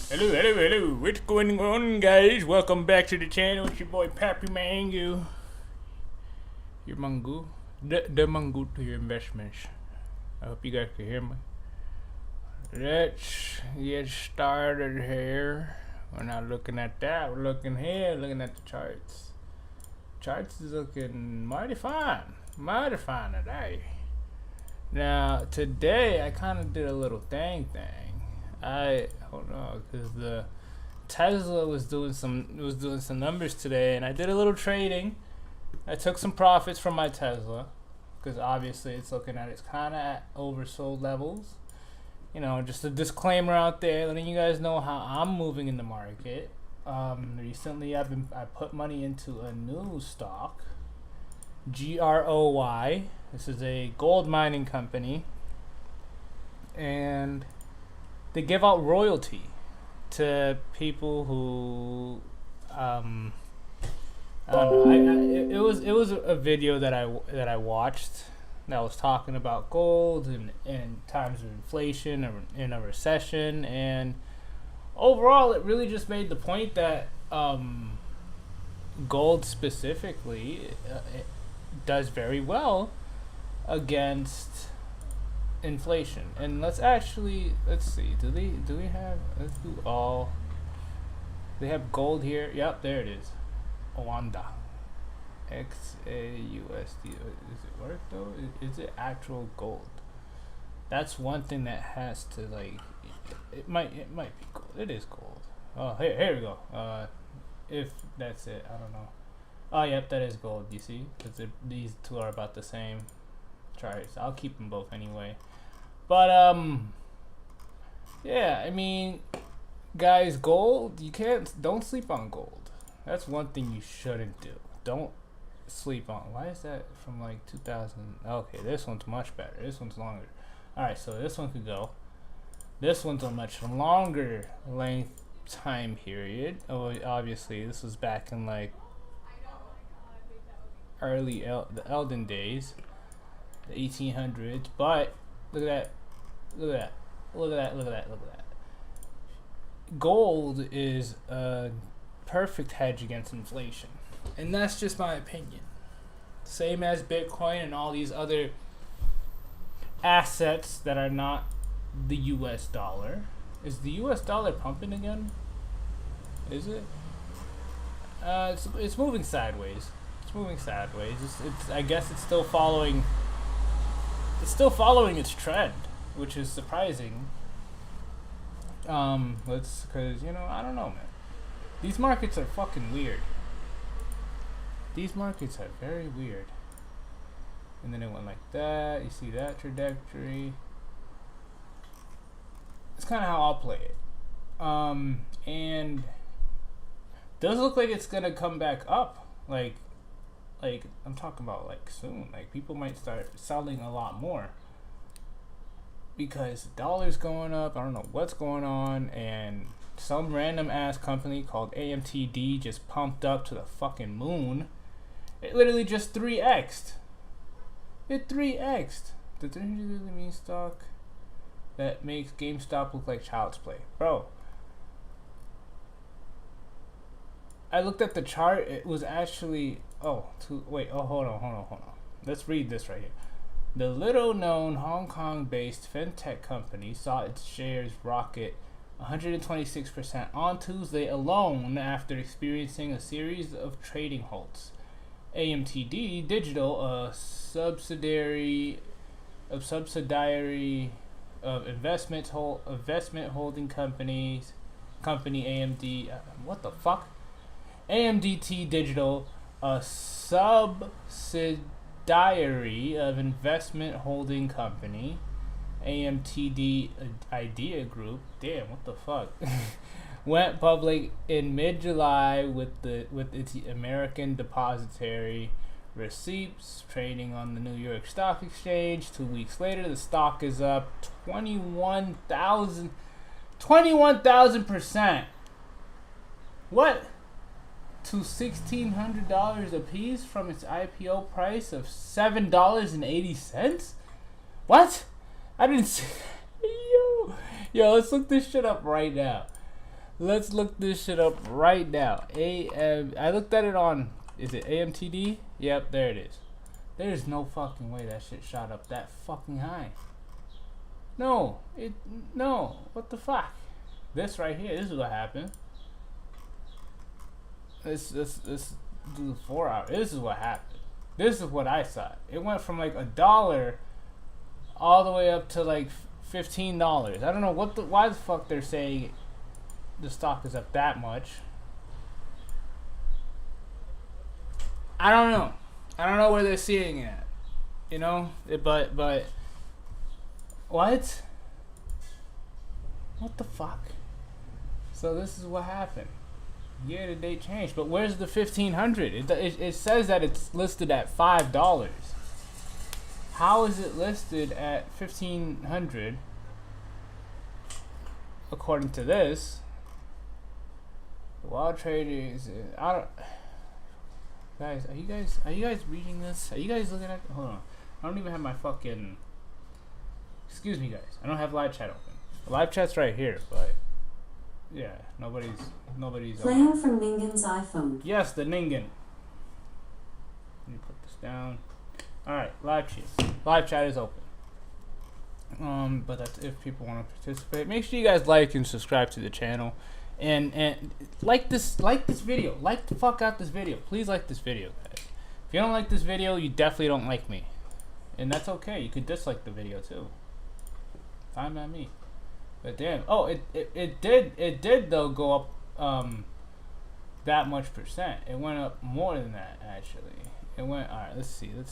Hello. What's going on, guys? Welcome back to the channel. It's your boy Papi Mangu. Your Mangu. The Mangu to your investments. I hope you guys can hear me. Let's get started here. We're not looking at that. We're looking here, looking at the charts. Charts is looking mighty fine. Mighty fine today. Now, today I kind of did a little thing. I don't know, because the Tesla was doing some numbers today, and I did a little trading. I took some profits from my Tesla because obviously it's looking at it's kind of at oversold levels. You know, just a disclaimer out there, letting you guys know how I'm moving in the market. Recently, I put money into a new stock, GROY. This is a gold mining company, and they give out royalty to people who I don't know. It was a video that I watched that was talking about gold and times of inflation or in a recession, and overall it really just made the point that gold specifically it does very well against inflation. And let's see, do we have, let's do all, they have gold here. Yep, there it is. Wanda XAUSD. Is it work though? Is it actual gold? That's one thing that has to, like, it might be gold. It is gold. Oh, here we go. If that's it, I don't know. Oh, yep, that is gold. You see, because these two are about the same charts. I'll keep them both anyway. But yeah, I mean, guys, gold, don't sleep on gold. That's one thing you shouldn't do. Don't sleep on. Why is that from like 2000? Okay, this one's much better. This one's longer. All right, so this one could go. This one's a much longer length time period. Oh, obviously, this was back in like the Elden days, the 1800s. But look at that. Gold is a perfect hedge against inflation. And that's just my opinion. Same as Bitcoin and all these other assets that are not the US dollar. Is the US dollar pumping again? Is it? It's moving sideways. I guess it's still following its trend, which is surprising. Cause I don't know, man. These markets are fucking weird. These markets are very weird. And then it went like that. You see that trajectory. It's kind of how I'll play it. And does look like it's gonna come back up. Like I'm talking about like soon. Like people might start selling a lot more because the dollar's going up. I don't know what's going on, and some random ass company called AMTD just pumped up to the fucking moon. It literally just 3x'd. It 3x'd. The 300 really mean stock that makes GameStop look like child's play, bro. I looked at the chart. It was actually hold on. Let's read this right here. The little-known Hong Kong-based fintech company saw its shares rocket 126% on Tuesday alone after experiencing a series of trading halts. AMTD Digital, a subsidiary of investment holding company AMD. What the fuck? AMDT Digital, a subsidiary of investment holding company AMTD Idea Group. Damn, what the fuck? Went public in mid-July with its American depository receipts trading on the New York Stock Exchange. 2 weeks later, the stock is up 21,000%. What? To $1,600 a piece from its IPO price of $7.80? What? I didn't see. Yo, let's look this shit up right now. Let's look this shit up right now. I looked at it on, is it AMTD? Yep, there it is. There's no fucking way that shit shot up that fucking high. No, what the fuck? This right here, this is what happened. This do the 4 hour. This is what happened. This is what I saw. It went from like $1 all the way up to like $15. I don't know why the fuck they're saying the stock is up that much. I don't know. I don't know where they're seeing it at. You know? But what? What the fuck? So this is what happened. Year to date change, but where's the 1500? It says that it's listed at $5. How is it listed at 1500 according to this? Wild trading is I don't. Guys, are you guys reading this? Are you guys looking at? Hold on, I don't even have my fucking. Excuse me, guys. I don't have live chat open. The live chat's right here, but. Yeah, nobody's. Playing from Ningen's iPhone. Yes, the Ningen. Let me put this down. All right, live chat. Live chat is open. But that's if people want to participate. Make sure you guys like and subscribe to the channel, and like this video. Like the fuck out this video. Please like this video, guys. If you don't like this video, you definitely don't like me, and that's okay. You could dislike the video too. Fine by me. But damn, oh, it did though go up that much percent. It went up more than that actually. It went, all right, let's see. It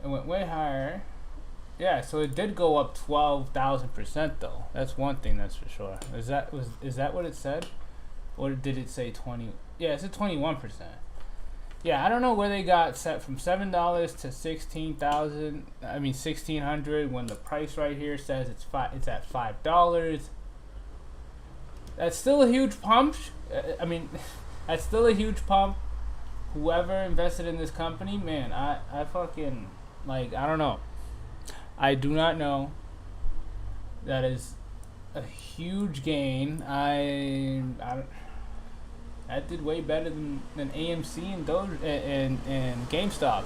went way higher. Yeah, so it did go up 12,000% though. That's one thing that's for sure. Is that what it said? Or did it say 20? Yeah, it said 21%. Yeah, I don't know where they got set from $7 to 16,000. I mean 1,600 when the price right here says it's at $5. That's still a huge pump. I mean, that's still a huge pump. Whoever invested in this company, man, I fucking like I don't know. I do not know. That is a huge gain. I don't. That did way better than AMC and Doge and GameStop.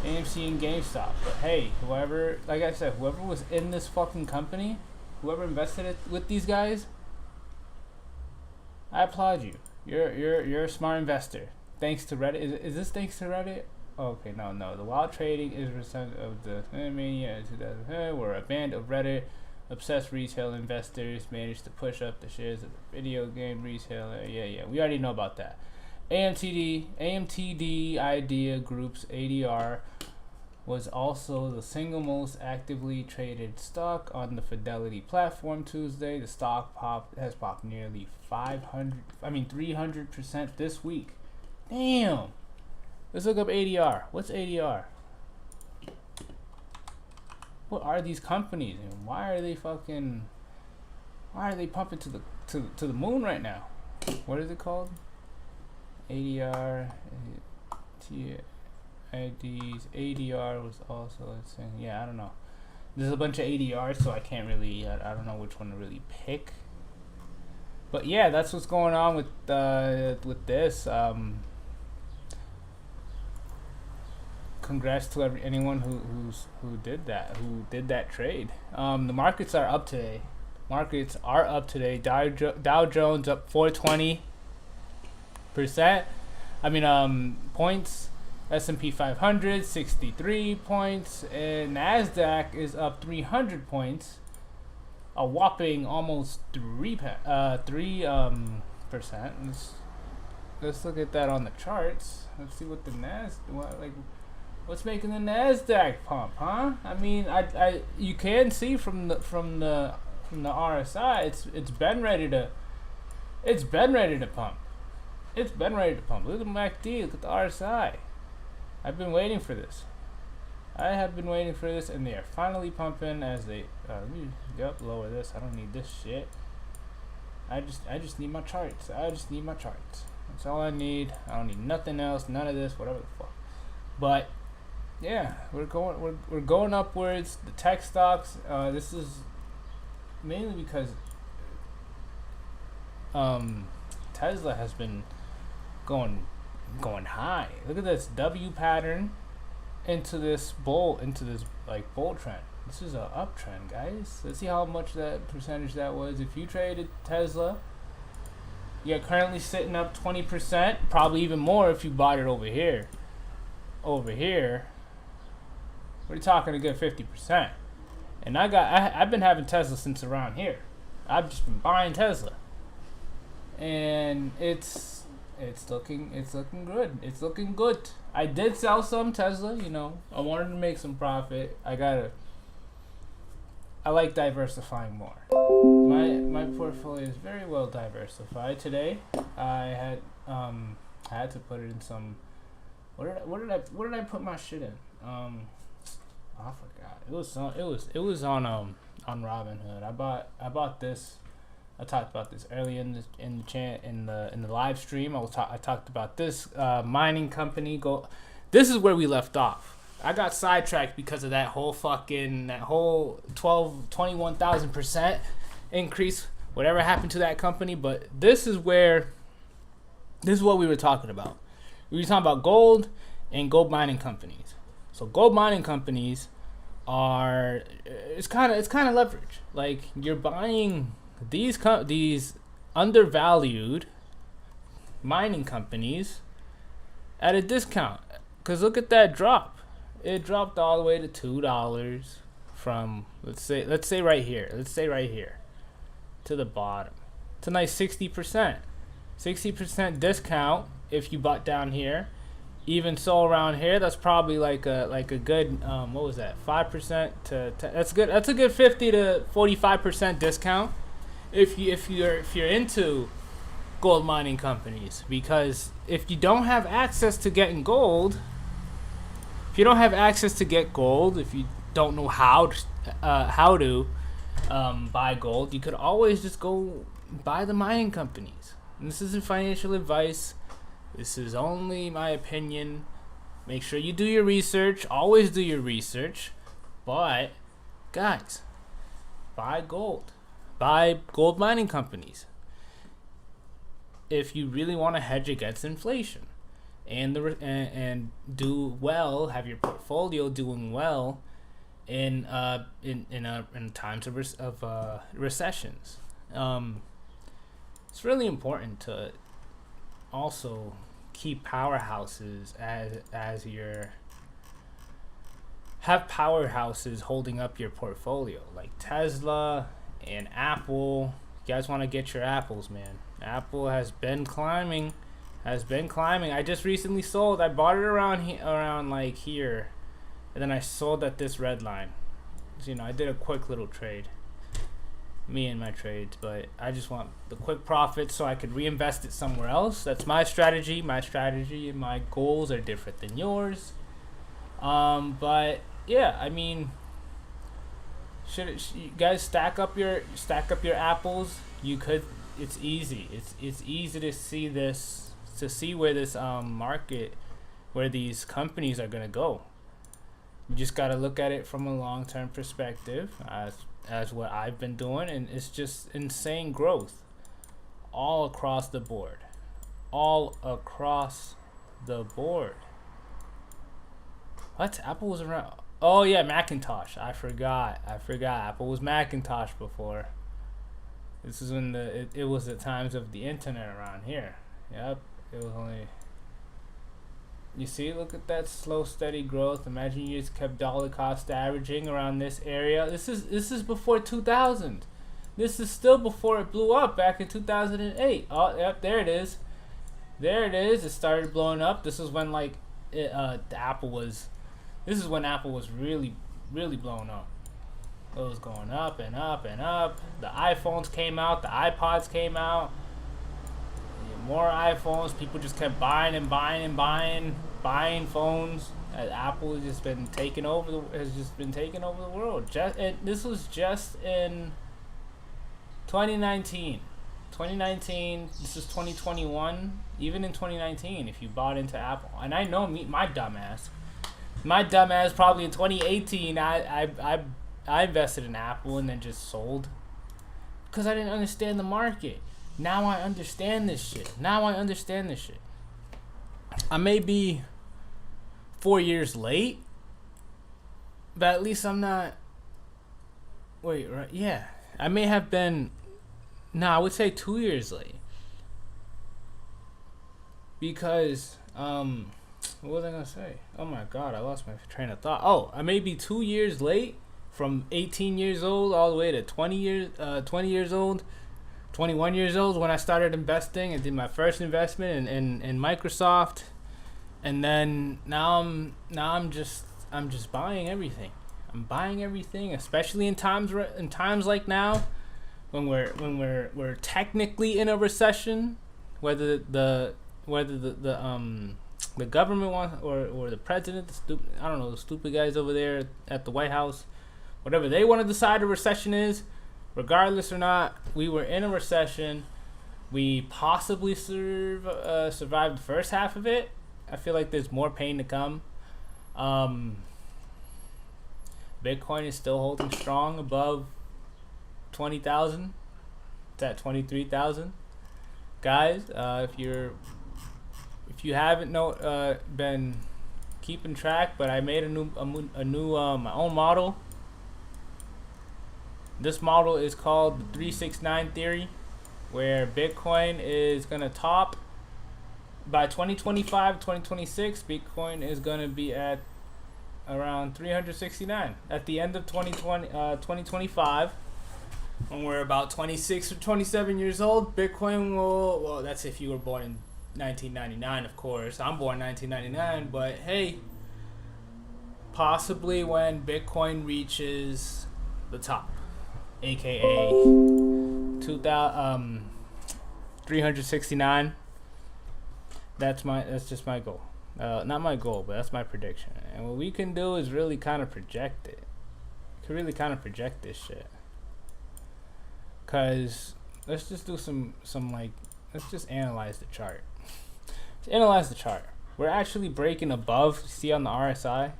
AMC and GameStop. But hey, whoever, like I said, whoever was in this fucking company, whoever invested it with these guys, I applaud you. You're a smart investor. Thanks to Reddit. Is this thanks to Reddit? Oh, okay, no. The wild trading is a result of the mania 2000. Where a band of Reddit obsessed retail investors managed to push up the shares of the video game retailer. Yeah, we already know about that. AMTD Idea Group's ADR was also the single most actively traded stock on the Fidelity platform Tuesday. The stock has popped nearly 300% this week. Damn. Let's look up ADR. What's ADR? What are these companies and why are they pumping to the moon right now? What is it called? ADR IDs. ADR was also yeah, I don't know. There's a bunch of ADRs, so I can't really I don't know which one to really pick. But yeah, that's what's going on with this. Congrats to anyone who did that trade. The markets are up today. Dow Jones up 420%. Points. S&P 500 63 points, and Nasdaq is up 300 points. A whopping almost 3%. Let's look at that on the charts. Let's see what the what's making the Nasdaq pump, huh? I mean, you can see from the RSI, it's been ready to pump. It's been ready to pump. Look at the MACD. Look at the RSI. I've been waiting for this. And they are finally pumping as they. Let me lower this. I don't need this shit. I just need my charts. That's all I need. I don't need nothing else. None of this. Whatever the fuck. But yeah, we're going upwards. The tech stocks. This is mainly because Tesla has been going high. Look at this W pattern into this like bull trend. This is a uptrend, guys. Let's see how much that percentage that was. If you traded Tesla, you're currently sitting up 20%, probably even more if you bought it over here. Over here, we're talking a good 50%. And I've been having Tesla since around here. I've just been buying Tesla, and it's looking good. It's looking good. I did sell some Tesla. You know, I wanted to make some profit. I like diversifying more. My portfolio is very well diversified. Today, I had to put it in some. What did I put my shit in? I forgot. It was on Robinhood. I bought this. I talked about this earlier in the live stream. I talked about this mining company. This is where we left off. I got sidetracked because of that whole 21,000% increase. Whatever happened to that company, but this is what we were talking about. We were talking about gold and gold mining companies. So gold mining companies it's kind of leverage. Like, you're buying these undervalued mining companies at a discount. Cause look at that drop. It dropped all the way to $2 from let's say right here to the bottom. It's a nice 60% discount if you bought down here. Even so, around here, that's probably like a good what was that, 5% to that's good. That's a good 50 to 45% discount if you're into gold mining companies. Because if you don't have access to getting gold, if you don't know how to buy gold, you could always just go buy the mining companies. And this isn't financial advice. This is only my opinion. Make sure you do your research. Always do your research. But, guys, buy gold. Buy gold mining companies. If you really want to hedge against inflation and do well, have your portfolio doing well in times of recessions. It's really important to also keep powerhouses have powerhouses holding up your portfolio, like Tesla and Apple. You guys want to get your apples, man. Apple has been climbing. I just recently sold. I bought it around like here, and then I sold at this red line. So, I did a quick little trade. Me and my trades, but I just want the quick profits so I could reinvest it somewhere else. That's my strategy. My strategy and my goals are different than yours. But yeah, I mean, should you guys stack up your apples? You could. It's easy. It's easy to see where this market, where these companies are gonna go. You just gotta look at it from a long-term perspective, as what I've been doing, and it's just insane growth all across the board. What? Apple was around. Oh yeah, Macintosh. I forgot. Apple was Macintosh before. This is when it was the times of the internet around here. Yep, it was only. You see, look at that slow, steady growth. Imagine you just kept dollar cost averaging around this area. This is before 2000. This is still before it blew up back in 2008. Oh, yep, there it is. It started blowing up. This is when Apple was really, really blowing up. It was going up and up and up. The iPhones came out. The iPods came out. More iPhones. People just kept buying phones. Apple has just been taking over the world. This was just in 2019. This is 2021. Even in 2019, if you bought into Apple, and I know my dumbass probably in 2018, I invested in Apple and then just sold because I didn't understand the market. Now I understand this shit. I may be 4 years late, but at least I'm not. Wait, right? Yeah, I may have been. No, I would say 2 years late. Because what was I gonna say? Oh my god, I lost my train of thought. Oh, I may be 2 years late from 18 years old all the way to 20 years old, 21 years old when I started investing and did my first investment in Microsoft, and then now I'm just buying everything. I'm buying everything, especially in times like now, when we're technically in a recession, whether the government wants or the president, the stupid guys over there at the White House, whatever they want to decide a recession is, regardless or not, we were in a recession. We possibly survived the first half of it. I feel like there's more pain to come. Bitcoin is still holding strong above 20,000. It's at 23,000. Guys, if you haven't been keeping track, but I made a new my own model. This model is called the 369 theory, where Bitcoin is gonna top by 2025, 2026. Bitcoin is gonna be at around 369 at the end of 2025. When we're about 26 or 27 years old, Bitcoin will, well, that's if you were born in 1999, of course. I'm born 1999, but hey, possibly when Bitcoin reaches the top, aka 369. That's just my goal. Not my goal, but that's my prediction. And what we can do is really kind of project it. We can really kind of project this shit. Cause let's just do some let's just analyze the chart. Let's analyze the chart. We're actually breaking above. See on the RSI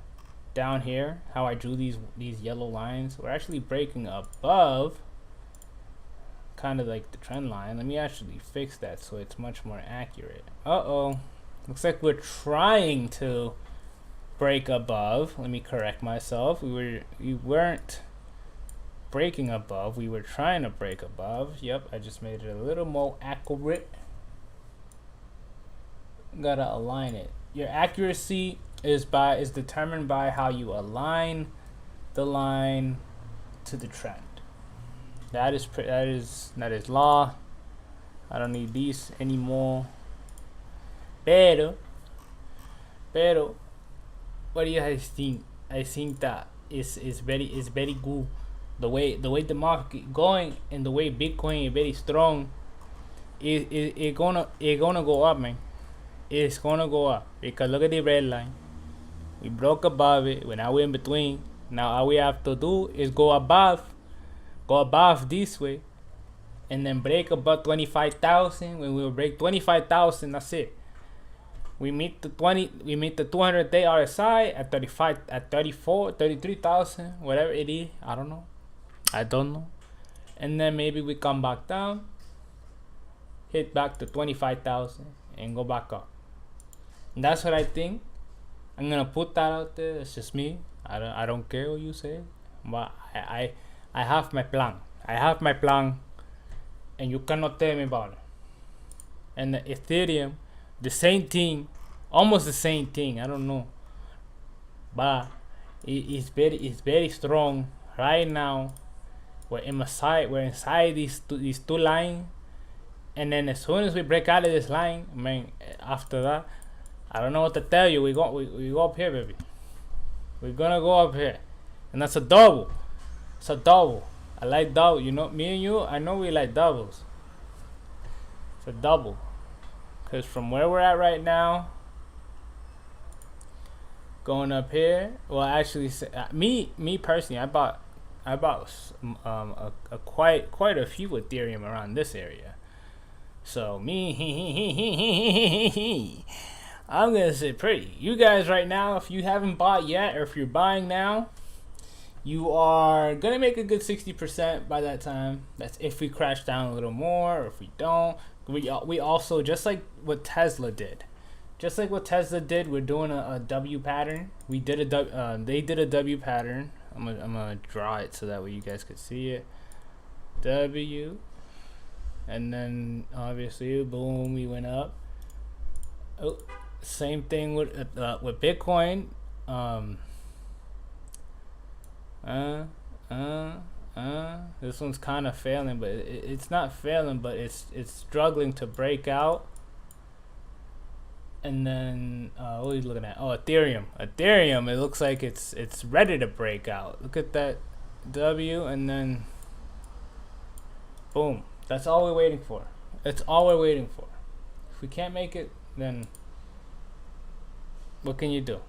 down here how I drew these yellow lines. We're actually breaking above kind of like the trend line. Let me actually fix that so it's much more accurate. Looks like we're trying to break above. Let me correct myself. We weren't breaking above. We were trying to break above. Yep, I just made it a little more accurate. Gotta align it. Your accuracy is determined by how you align the line to the trend. That is law. I don't need these anymore. Pero, what do you guys think? I think that is very good. The way the market going and the way Bitcoin is very strong, it gonna go up, man. It's gonna go up because look at the red line. We broke above it. Now we're in between. Now all we have to do is go above this way, and then break above 25,000. When we will break 25,000, that's it. We meet the 200-day RSI at 35, at 34, 33,000, whatever it is. I don't know. And then maybe we come back down, hit back to 25,000, and go back up. And that's what I think. I'm gonna put that out there. It's just me. I don't care what you say, but I have my plan. And you cannot tell me about it. And the Ethereum, the same thing, almost the same thing. I don't know, but it's very strong right now. We're inside these two lines, and then as soon as we break out of this line, man, after that, I don't know what to tell you. We go up here, baby. We're gonna go up here, and that's a double. It's a double. I like double. You know, me and you, I know we like doubles. It's a double. Because from where we're at right now, going up here, well, actually, me personally, I bought quite a few Ethereum around this area. So I'm gonna say pretty. You guys right now, if you haven't bought yet, or if you're buying now, you are gonna make a good 60% by that time. That's if we crash down a little more, or if we don't. We also, just like what Tesla did, we're doing a W pattern. We did they did a W pattern. I'm gonna draw it so that way you guys could see it. W, and then obviously boom, we went up. Oh, same thing with Bitcoin. This one's kind of failing, but it's not failing, but it's struggling to break out. And then what are you looking at? Oh, Ethereum. It looks like it's ready to break out. Look at that W, and then boom. That's all we're waiting for. That's all we're waiting for. If we can't make it, then what can you do?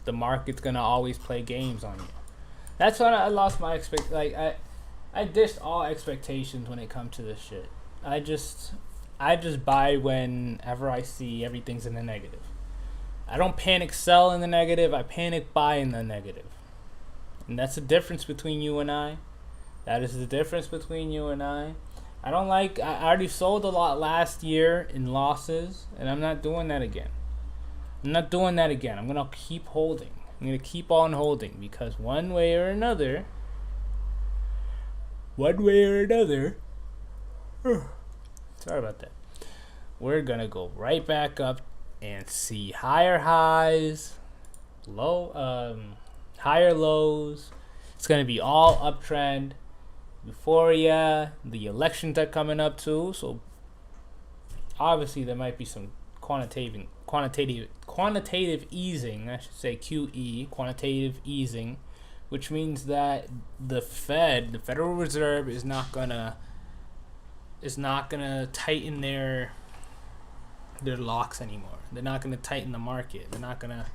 The market's gonna always play games on you. That's when I lost my I dished all expectations when it comes to this shit. I just buy whenever I see everything's in the negative. I don't panic sell in the negative. I panic buy in the negative. And that's the difference between you and I. That is the difference between you and I. I already sold a lot last year in losses, and I'm not doing that again. I'm gonna keep holding. I'm gonna keep on holding, because one way or another, sorry about that, we're gonna go right back up and see higher highs, higher lows. It's gonna be all uptrend. Euphoria. The elections are coming up too, so obviously there might be some quantitative easing, I should say QE, quantitative easing, which means that the Federal Reserve, is not gonna tighten their locks anymore. They're not gonna tighten the market. They're not gonna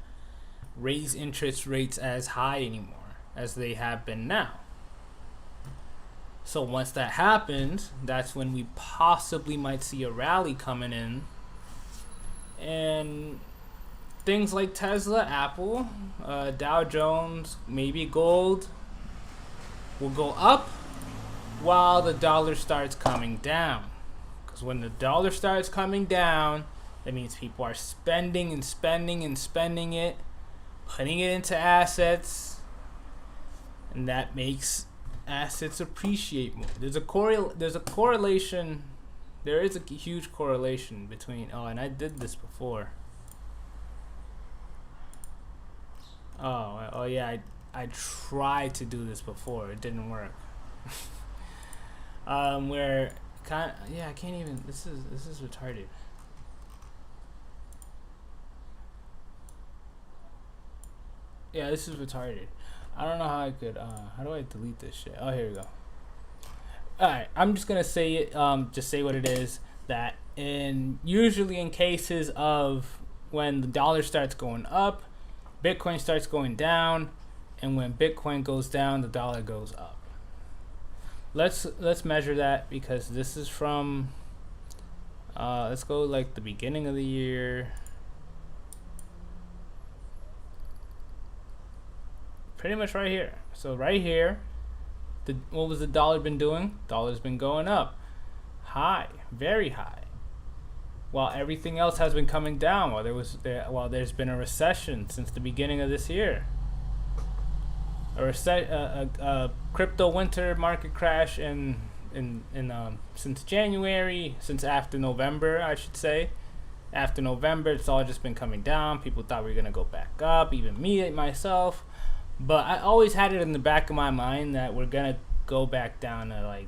raise interest rates as high anymore as they have been now. So once that happens, that's when we possibly might see a rally coming in. And things like Tesla, Apple, Dow Jones, maybe gold will go up while the dollar starts coming down. Because when the dollar starts coming down, that means people are spending and spending and spending it, putting it into assets, and that makes assets appreciate more. There is a huge correlation between, and I did this before. Oh yeah, I tried to do this before. It didn't work. I can't even. This is retarded. Yeah, this is retarded. I don't know how I could. How do I delete this shit? Oh, here we go. Alright, I'm just gonna say it. Just say what it is. That usually in cases of when the dollar starts going up, Bitcoin starts going down, and when Bitcoin goes down, the dollar goes up. Let's measure that, because this is from. Let's go like the beginning of the year. Pretty much right here. So right here, what was the dollar been doing? Dollar's been going up, high, very high, while everything else has been coming down. While there's been a recession since the beginning of this year, a crypto winter market crash since January, since after November, I should say. After November, it's all just been coming down. People thought we were gonna go back up, even me myself. But I always had it in the back of my mind that we're gonna go back down to like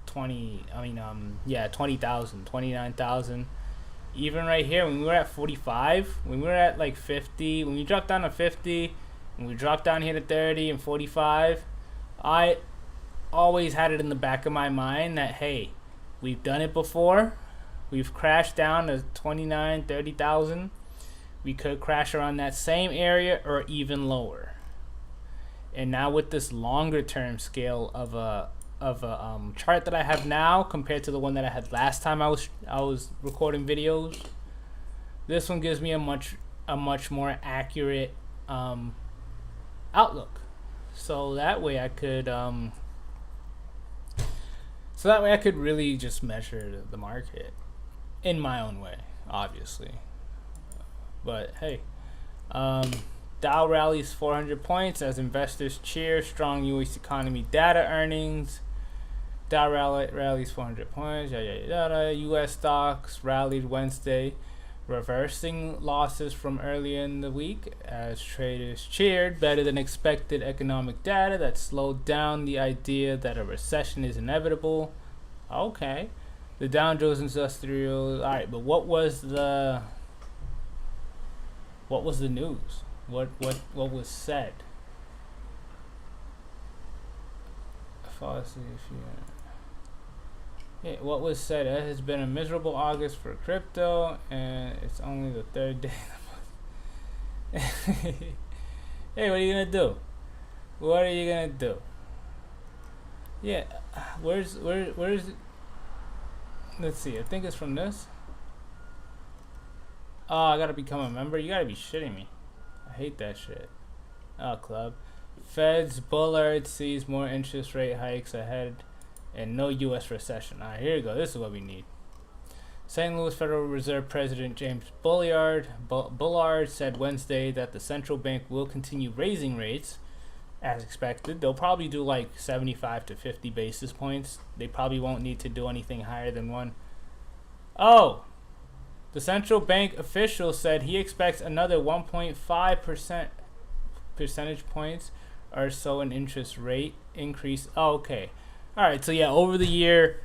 20,000, 29,000. Even right here, when we were at 45, when we were at like 50, when we dropped down to 50, and we dropped down here to 30 and 45, I always had it in the back of my mind that, hey, we've done it before. We've crashed down to 29, 30,000. We could crash around that same area or even lower. And now with this longer term scale of a chart that I have now compared to the one that I had last time I was recording videos, this one gives me a much more accurate outlook. so that way I could really just measure the market in my own way, obviously. But hey, Dow rallies 400 points as investors cheer strong U.S. economy data earnings. Dow rallies 400 points. U.S. stocks rallied Wednesday, reversing losses from earlier in the week as traders cheered better than expected economic data that slowed down the idea that a recession is inevitable. Okay. The Dow Jones Industrial. All right, but what was the news? What was said? Yeah, what was said? It has been a miserable August for crypto, and it's only the third day of the month. Hey, what are you gonna do? What are you gonna do? Yeah, where's let's see, I think it's from this. Oh, I gotta become a member? You gotta be shitting me. I hate that shit. Oh, club. Fed's Bullard sees more interest rate hikes ahead and no U.S. recession. Alright, here you go. This is what we need. St. Louis Federal Reserve President James Bullard said Wednesday that the central bank will continue raising rates as expected. They'll probably do like 75 to 50 basis points. They probably won't need to do anything higher than one. Oh, the central bank official said he expects another 1.5% percentage points or so in interest rate increase. Oh, okay. All right. So yeah, over the year,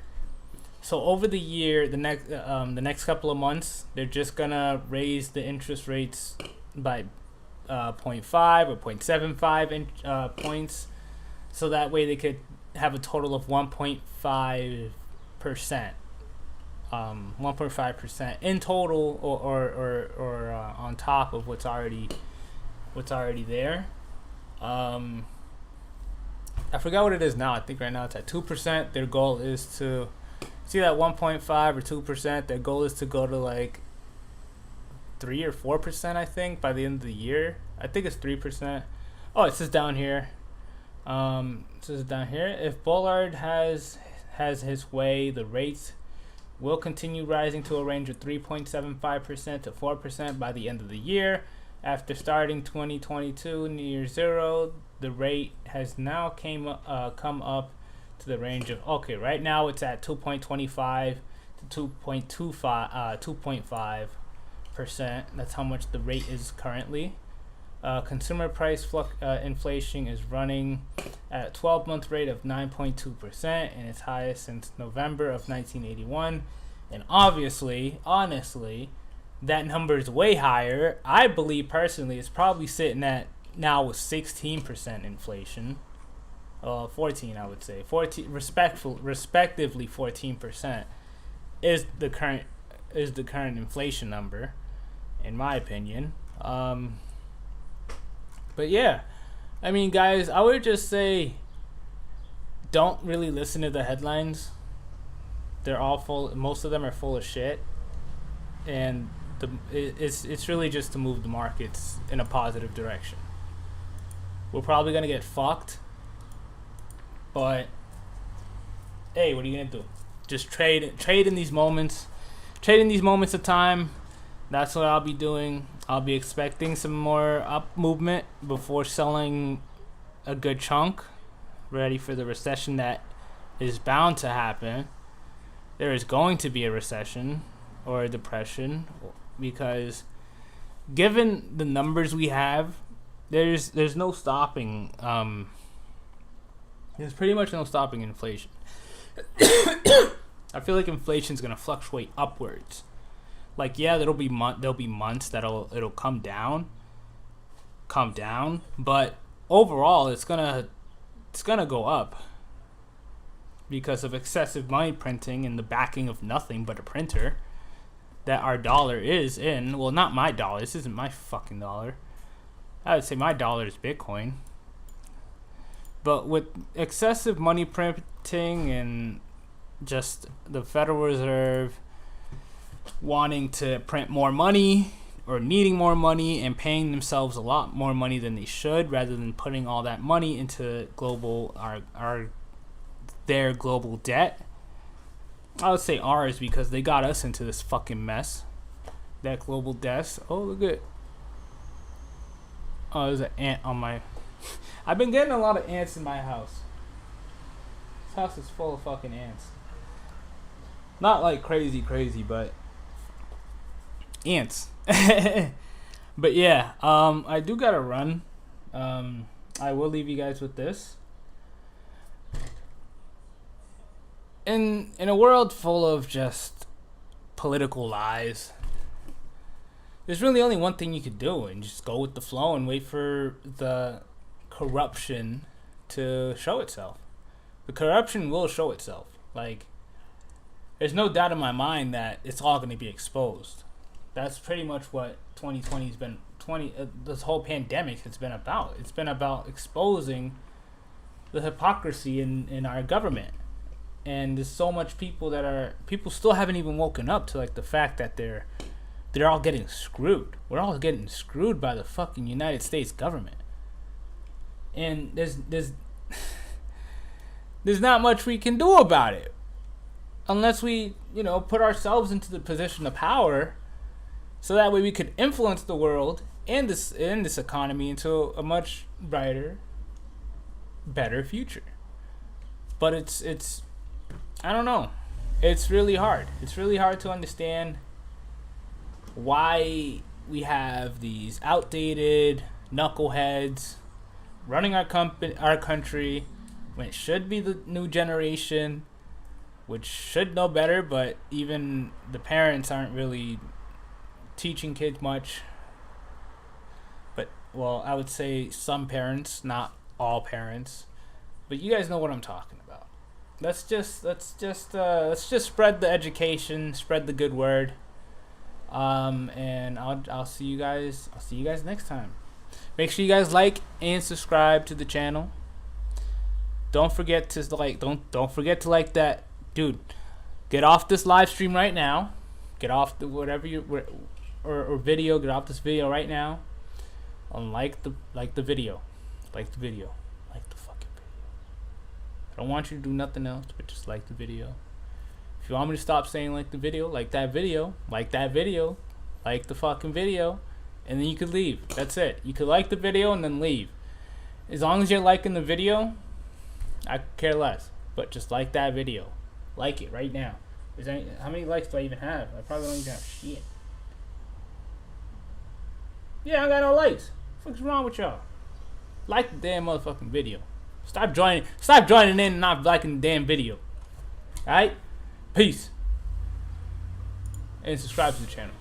the next couple of months, they're just gonna raise the interest rates by 0.5 or 0.75 points, so that way they could have a total of 1.5%. 1.5% in total, or on top of what's already there. I forgot what it is now. I think right now it's at 2%. Their goal is to see that 1.5 or 2%. Their goal is to go to like 3 or 4%. I think by the end of the year. I think it's 3%. Oh, it says down here. If Bullard has his way, the rates will continue rising to a range of 3.75% to 4% by the end of the year. After starting 2022 near zero, the rate has now come up to the range of, okay, right now it's at 2.25 to 2.5%. That's how much the rate is currently. Consumer price inflation is running at a 12-month rate of 9.2% and its highest since November of 1981. And honestly, that number is way higher. I believe personally it's probably sitting at now with 16% inflation. 14, I would say. 14, respectively 14% is the current inflation number, in my opinion. But yeah, I mean, guys, I would just say don't really listen to the headlines. They're all full. Most of them are full of shit, and it's really just to move the markets in a positive direction. We're probably gonna get fucked, but hey, what are you gonna do? Just trade in these moments. Trade in these moments of time. That's what I'll be doing. I'll be expecting some more up movement before selling a good chunk, ready for the recession that is bound to happen. There is going to be a recession or a depression, because given the numbers we have, there's no stopping. There's pretty much no stopping inflation. I feel like inflation's gonna fluctuate upwards. Like, yeah, there'll be months it'll come down, but overall it's gonna go up because of excessive money printing and the backing of nothing but a printer that our dollar is in. Well, not my dollar. This isn't my fucking dollar. I would say my dollar is Bitcoin. But with excessive money printing and just the Federal Reserve wanting to print more money or needing more money and paying themselves a lot more money than they should, rather than putting all that money into their global debt. I would say ours, because they got us into this fucking mess. That global debt. Oh, look at. Oh, there's an ant on my. I've been getting a lot of ants in my house. This house is full of fucking ants. Not like crazy, but ants. But yeah, I do gotta run. I will leave you guys with this. In a world full of just political lies, there's really only one thing you could do, and just go with the flow and wait for the corruption to show itself. The corruption will show itself. Like, there's no doubt in my mind that it's all going to be exposed. That's pretty much what 2020 has been. This whole pandemic has been about. It's been about exposing the hypocrisy in our government. And there's so much people still haven't even woken up to like the fact that they're all getting screwed. We're all getting screwed by the fucking United States government. And there's not much we can do about it, unless we, put ourselves into the position of power, so that way we could influence the world and this economy into a much brighter, better future. But it's I don't know. It's really hard. It's really hard to understand why we have these outdated knuckleheads running our country, when it should be the new generation, which should know better, but even the parents aren't really teaching kids much. But, well, I would say some parents, not all parents. But you guys know what I'm talking about. Let's just spread the education, spread the good word. And I'll see you guys. I'll see you guys next time. Make sure you guys like and subscribe to the channel. Don't forget to like. Don't forget to like that, dude. Get off this live stream right now. Get off the whatever or video. Get off this video right now. And like the video. Like the video. Like the fucking video. I don't want you to do nothing else, but just like the video. If you want me to stop saying like the video, like that video, like that video, like the fucking video, and then you could leave. That's it. You could like the video and then leave. As long as you're liking the video, I care less. But just like that video. Like it right now. How many likes do I even have? I probably don't even have shit. Yeah, I got no likes. What's wrong with y'all? Like the damn motherfucking video. Stop joining in and not liking the damn video. Alright? Peace. And subscribe to the channel.